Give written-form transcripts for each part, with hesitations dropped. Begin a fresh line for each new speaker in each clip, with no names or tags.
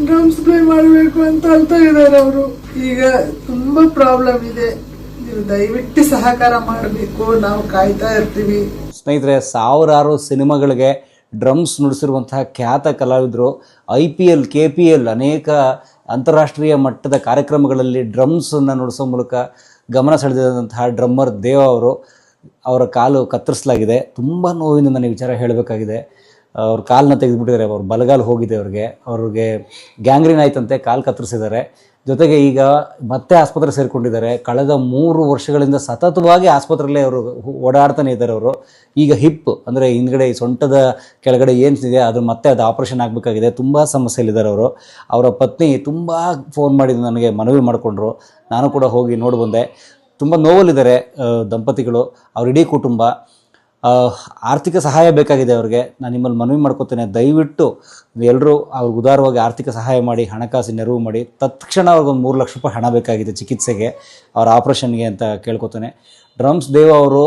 Drums play ಮಾಡಬೇಕು ಅಂತ ಅಳ್ತಾ ಇದ್ದಾರೆ ಅವರು. ಈಗ ತುಂಬಾ ಪ್ರಾಬ್ಲಮ್ ಇದೆ, ನೀವು ದಯವಿಟ್ಟು ಸಹಕಾರ ಮಾಡಬೇಕು, ನಾವು ಕಾಯ್ತಾ ಇರ್ತೀವಿ.
ಸ್ನೇಹಿತರೆ, ಸಾವಿರಾರು ಸಿನಿಮಾಗಳಿಗೆ ಡ್ರಮ್ಸ್ ನುಡಿಸಿರುವಂತಹ ಖ್ಯಾತ ಕಲಾವಿದರು, IPL KPL ಅನೇಕ ಅಂತಾರಾಷ್ಟ್ರೀಯ ಮಟ್ಟದ ಕಾರ್ಯಕ್ರಮಗಳಲ್ಲಿ ಡ್ರಮ್ಸನ್ನು ನುಡಿಸೋ ಮೂಲಕ ಗಮನ ಸೆಳೆದಿರುವಂತಹ ಡ್ರಮ್ಮರ್ ದೇವ ಅವರು, ಅವರ ಕಾಲು ಕತ್ತರಿಸಲಾಗಿದೆ. ತುಂಬ ನೋವಿನಿಂದ ನನಗೆ ವಿಚಾರ ಹೇಳಬೇಕಾಗಿದೆ. ಅವ್ರ ಕಾಲನ್ನ ತೆಗೆದುಬಿಟ್ಟಿದ್ದಾರೆ, ಅವ್ರ ಬಲಗಾಲು ಹೋಗಿದೆ, ಅವ್ರಿಗೆ ಗ್ಯಾಂಗ್ರೀನ್ ಆಯ್ತಂತೆ, ಕಾಲು ಕತ್ತರಿಸಿದ್ದಾರೆ. ಜೊತೆಗೆ ಈಗ ಮತ್ತೆ ಆಸ್ಪತ್ರೆ ಸೇರಿಕೊಂಡಿದ್ದಾರೆ. ಕಳೆದ 3 ವರ್ಷಗಳಿಂದ ಸತತವಾಗಿ ಆಸ್ಪತ್ರೆಯಲ್ಲೇ ಅವರು ಓಡಾಡ್ತಾನೆ ಇದ್ದಾರೆ. ಅವರು ಈಗ ಹಿಪ್ ಅಂದರೆ ಹಿಂದ್ಗಡೆ ಸೊಂಟದ ಕೆಳಗಡೆ ಏನಿದೆ ಅದು ಮತ್ತೆ ಅದು ಆಪ್ರೇಷನ್ ಆಗಬೇಕಾಗಿದೆ. ತುಂಬ ಸಮಸ್ಯೆಯಲ್ಲಿದ್ದಾರೆ ಅವರು. ಅವರ ಪತ್ನಿ ತುಂಬ ಫೋನ್ ಮಾಡಿ ನನಗೆ ಮನವಿ ಮಾಡಿಕೊಂಡ್ರು. ನಾನು ಕೂಡ ಹೋಗಿ ನೋಡಿ ಬಂದೆ. ತುಂಬ ನೋವಲ್ಲಿದ್ದಾರೆ ದಂಪತಿಗಳು, ಅವ್ರ ಇಡೀ ಕುಟುಂಬ. ಆರ್ಥಿಕ ಸಹಾಯ ಬೇಕಾಗಿದೆ ಅವ್ರಿಗೆ. ನಾನು ನಿಮ್ಮಲ್ಲಿ ಮನವಿ ಮಾಡ್ಕೋತೇನೆ, ದಯವಿಟ್ಟು ಎಲ್ಲರೂ ಅವ್ರಿಗೆ ಉದಾರವಾಗಿ ಆರ್ಥಿಕ ಸಹಾಯ ಮಾಡಿ, ಹಣಕಾಸು ನೆರವು ಮಾಡಿ. ತತ್ಕ್ಷಣ ಅವ್ರಿಗೊಂದು 3 ಲಕ್ಷ ರೂಪಾಯಿ ಹಣ ಬೇಕಾಗಿದೆ ಚಿಕಿತ್ಸೆಗೆ, ಅವ್ರ ಆಪ್ರೇಷನ್ಗೆ ಅಂತ ಕೇಳ್ಕೊತೇನೆ. ಡ್ರಮ್ಸ್ ದೇವ ಅವರು,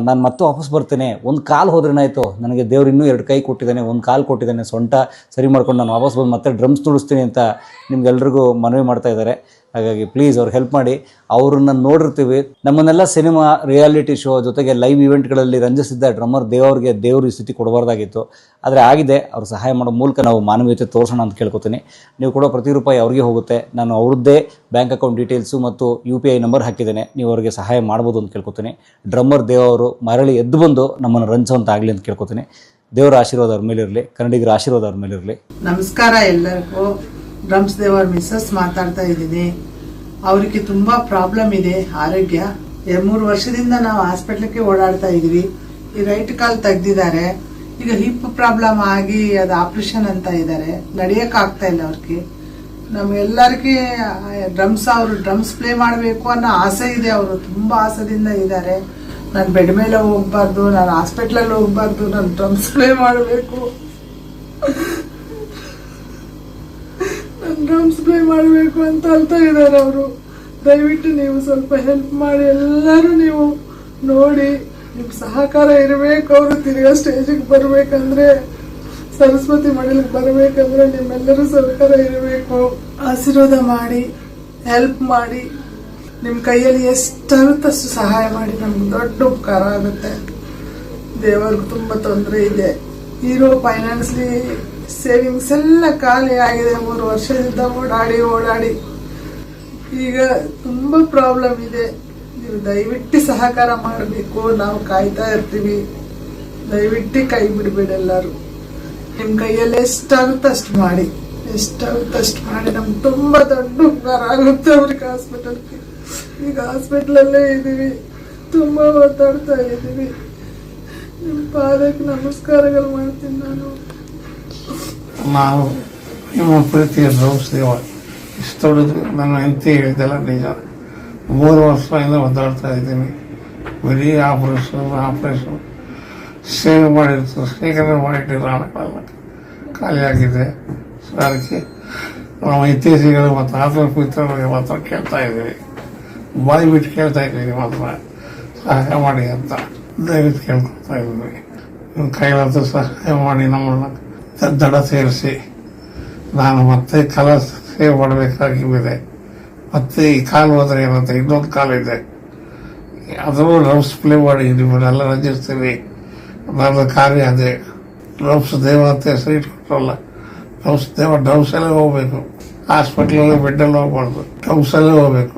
ನಾನು ಮತ್ತೆ ವಾಪಸ್ ಬರ್ತೇನೆ, ಒಂದು ಕಾಲು ಹೋದ್ರೇನಾಯಿತು, ನನಗೆ ದೇವ್ರು ಇನ್ನೂ 2 ಕೈ ಕೊಟ್ಟಿದ್ದಾನೆ, ಒಂದು ಕಾಲು ಕೊಟ್ಟಿದ್ದಾನೆ, ಸೊಂಟ ಸರಿ ಮಾಡ್ಕೊಂಡು ನಾನು ವಾಪಸ್ ಬಂದು ಮತ್ತೆ ಡ್ರಮ್ಸ್ ನುಡಿಸ್ತೀನಿ ಅಂತ ನಿಮ್ಗೆಲ್ರಿಗೂ ಮನವಿ ಮಾಡ್ತಾ ಇದ್ದಾರೆ. ಹಾಗಾಗಿ ಪ್ಲೀಸ್ ಅವ್ರಿಗೆ ಹೆಲ್ಪ್ ಮಾಡಿ. ಅವ್ರನ್ನ ನೋಡಿರ್ತೀವಿ, ನಮ್ಮನ್ನೆಲ್ಲ ಸಿನಿಮಾ, ರಿಯಾಲಿಟಿ ಶೋ ಜೊತೆಗೆ ಲೈವ್ ಇವೆಂಟ್ಗಳಲ್ಲಿ ರಂಜಿಸಿದ್ದ ಡ್ರಮ್ಮರ್ ದೇವ್ರಿಗೆ ದೇವ್ರು ಈ ಸ್ಥಿತಿ ಕೊಡಬಾರ್ದಾಗಿತ್ತು. ಆದರೆ ಆಗಿದೆ. ಅವ್ರು ಸಹಾಯ ಮಾಡೋ ಮೂಲಕ ನಾವು ಮಾನವೀಯತೆ ತೋರಿಸೋಣ ಅಂತ ಕೇಳ್ಕೊತೀನಿ. ನೀವು ಕೊಡೋ ಪ್ರತಿ ರೂಪಾಯಿ ಅವ್ರಿಗೆ ಹೋಗುತ್ತೆ. ನಾನು ಅವ್ರದ್ದೇ ಬ್ಯಾಂಕ್ ಅಕೌಂಟ್ ಡೀಟೇಲ್ಸು ಮತ್ತು UPI ನಂಬರ್ ಹಾಕಿದ್ದೇನೆ, ನೀವು ಅವ್ರಿಗೆ ಸಹಾಯ ಮಾಡ್ಬೋದು ಅಂತ ಕೇಳ್ಕೊತೀನಿ. ಡ್ರಮ್ಮರ್ ದೇವ ಅವರು ಮರಳಿ ಎದ್ದು ಬಂದು ನಮ್ಮನ್ನು ರಂಜಿಸುವಂತ ಆಗಲಿ ಅಂತ ಕೇಳ್ಕೊತೀನಿ. ದೇವರ ಆಶೀರ್ವಾದ ಅವ್ರ ಮೇಲಿರಲಿ, ಕನ್ನಡಿಗರ ಆಶೀರ್ವಾದ ಅವ್ರ ಮೇಲಿರಲಿ.
ನಮಸ್ಕಾರ ಎಲ್ಲರಿಗೂ. ಡ್ರಮ್ಸ್ ದೇವರ ಮಿಸ್ಸಸ್ ಮಾತಾಡ್ತಾ ಇದ್ದೀನಿ. ಅವರಿಗೆ ತುಂಬಾ ಪ್ರಾಬ್ಲಮ್ ಇದೆ ಆರೋಗ್ಯ. 3 ವರ್ಷದಿಂದ ನಾವು ಹಾಸ್ಪಿಟ್ಲಿಗೆ ಓಡಾಡ್ತಾ ಇದೀವಿ. ಈ ರೈಟ್ ಕಾಲ್ ತೆಗ್ದಿದ್ದಾರೆ. ಈಗ ಹಿಪ್ ಪ್ರಾಬ್ಲಮ್ ಆಗಿ ಅದು ಆಪರೇಷನ್ ಅಂತ ಇದ್ದಾರೆ. ನಡೆಯಕ್ ಆಗ್ತಾ ಇಲ್ಲ ಅವ್ರಿಗೆ. ನಮ್ಗೆಲ್ಲರಿಗೆ ಅವರು ಡ್ರಮ್ಸ್ ಪ್ಲೇ ಮಾಡಬೇಕು ಅನ್ನೋ ಆಸೆ ಇದೆ. ಅವರು ತುಂಬಾ ಆಸೆದಿಂದ ಇದ್ದಾರೆ. ನಾನು ಬೆಡ್ ಮೇಲೆ ಹೋಗ್ಬಾರ್ದು, ನಾನು ಹಾಸ್ಪಿಟ್ಲಲ್ಲಿ ಹೋಗ್ಬಾರ್ದು, ನಾನು ಡ್ರಮ್ಸ್ ಪ್ಲೇ ಮಾಡಬೇಕು, ಡ್ರಮ್ಸ್ ಪ್ಲೇ ಮಾಡಬೇಕು ಅಂತ ಅಳ್ತಾ ಇದ್ದಾರೆ ಅವರು. ದಯವಿಟ್ಟು ನೀವು ಸ್ವಲ್ಪ ಹೆಲ್ಪ್ ಮಾಡಿ. ಎಲ್ಲರೂ ನೀವು ನೋಡಿ, ನಿಮ್ ಸಹಕಾರ ಇರಬೇಕು. ಅವರು ತಿರ್ಗಾ ಸ್ಟೇಜಿಗೆ ಬರ್ಬೇಕಂದ್ರೆ, ಸರಸ್ವತಿ ಮಡಿಲಿಗೆ ಬರ್ಬೇಕಂದ್ರೆ ನಿಮ್ಮೆಲ್ಲರೂ ಸಹಕಾರ ಇರಬೇಕು. ಆಶೀರ್ವಾದ ಮಾಡಿ, ಹೆಲ್ಪ್ ಮಾಡಿ. ನಿಮ್ ಕೈಯಲ್ಲಿ ಎಷ್ಟಾಗುತ್ತೆ ಅಷ್ಟು ಸಹಾಯ ಮಾಡಿ. ನಮ್ಗೆ ದೊಡ್ಡ ಉಪಕಾರ ಆಗುತ್ತೆ. ದೇವರಿಗೂ ತುಂಬಾ ತೊಂದರೆ ಇದೆ. ಹೀರೋ ಫೈನಾನ್ಸ್ಲಿ ಸೇವಿಂಗ್ಸ್ ಎಲ್ಲ ಖಾಲಿ ಆಗಿದೆ. 3 ವರ್ಷದಿಂದ ಓಡಾಡಿ ಈಗ ತುಂಬಾ ಪ್ರಾಬ್ಲಮ್ ಇದೆ. ನೀವು ದಯವಿಟ್ಟು ಸಹಕಾರ ಮಾಡಬೇಕು, ನಾವು ಕಾಯ್ತಾ ಇರ್ತೀವಿ. ದಯವಿಟ್ಟು ಕೈ ಬಿಡಬೇಡಿ. ಎಲ್ಲರೂ ನಿಮ್ ಕೈಯಲ್ಲಿ ಎಷ್ಟಾಗುತ್ತೆ ಅಷ್ಟು ಮಾಡಿ, ನಮ್ಗೆ ತುಂಬಾ ದೊಡ್ಡ ಉಪಕಾರ ಆಗುತ್ತೆ. ಅವ್ರಿಗೆ ಹಾಸ್ಪಿಟಲ್ಗೆ, ಈಗ ಹಾಸ್ಪಿಟ್ಲಲ್ಲೇ ಇದೀವಿ, ತುಂಬಾ ಒದ್ದಾಡ್ತಾ ಇದೀವಿ. ನಿಮ್ ಪಾದಕ್ಕೆ ನಮಸ್ಕಾರಗಳು ಮಾಡ್ತೀನಿ ನಾನು.
ನಾವು ನಿಮ್ಮ ಪ್ರೀತಿಯ ಡ್ರಮ್ಸ್ ದೇವ ಇಷ್ಟೊಡದು ನನ್ನ ಹೆಂಡತಿ ಹೇಳಿದೆಲ್ಲ ನಿಜ. 3 ವರ್ಷದಿಂದ ಒದ್ದಾಡ್ತಾ ಇದ್ದೀನಿ. ಬರೀ ಆಪರೇಷನ್ ಸೇವೆ ಶೇಖರಣೆ ಮಾಡಿಟ್ಟಿರೋ ಹಣಗಳೆಲ್ಲ ಖಾಲಿಯಾಗಿದೆ. ಅದಕ್ಕೆ ನಾವು ಇತ್ತೀಚೆಗೆ ಮತ್ತು ಆತ್ಮಪಿತರಿಗೆ ಮಾತ್ರ ಕೇಳ್ತಾ ಇದ್ದೀವಿ, ಬಾಯಿ ಬಿಟ್ಟು ಕೇಳ್ತಾ ಇದ್ದೀವಿ, ಮಾತ್ರ ಸಹಾಯ ಮಾಡಿ ಅಂತ ದಯವಿಟ್ಟು ಕೇಳ್ಕೊಳ್ತಾ ಇದ್ದೀವಿ. ನಿಮ್ಮ ಕೈಲಾದ ಸಹಾಯ ಮಾಡಿ ನಮ್ಮನ್ನು ದಡ ಸೇರಿಸಿ ನಾನು ಮತ್ತೆ ಕಲಾ ಸೇವೆ ಮಾಡಬೇಕಾಗಿದೆ. ಮತ್ತೆ ಈ ಕಾಲು ಹೋದ್ರೆ ಏನಂತ ಇನ್ನೊಂದು ಕಾಲಿದೆ, ಅದನ್ನು ಡ್ರಮ್ಸ್ ಪ್ಲೇ ಮಾಡಿ ನಿಮ್ಮನ್ನೆಲ್ಲ ರಂಜಿಸ್ತೀವಿ. ನನ್ನ ಕಾರ್ಯ ಅದೇ. ಡ್ರಮ್ಸ್ ದೇವ ಅಂತ ಹೆಸರು ಇಟ್ಕೊಟ್ಟಲ್ಲ, ಡ್ರಮ್ಸ್ ದೇವ ಡ್ರಮ್ಸಲ್ಲೇ ಹೋಗ್ಬೇಕು. ಹಾಸ್ಪಿಟ್ಲಲ್ಲಿ ಬೆಡ್ಡಲ್ಲಿ ಹೋಗ್ಬಾರ್ದು, ಡ್ರಮ್ಸಲ್ಲೇ ಹೋಗ್ಬೇಕು.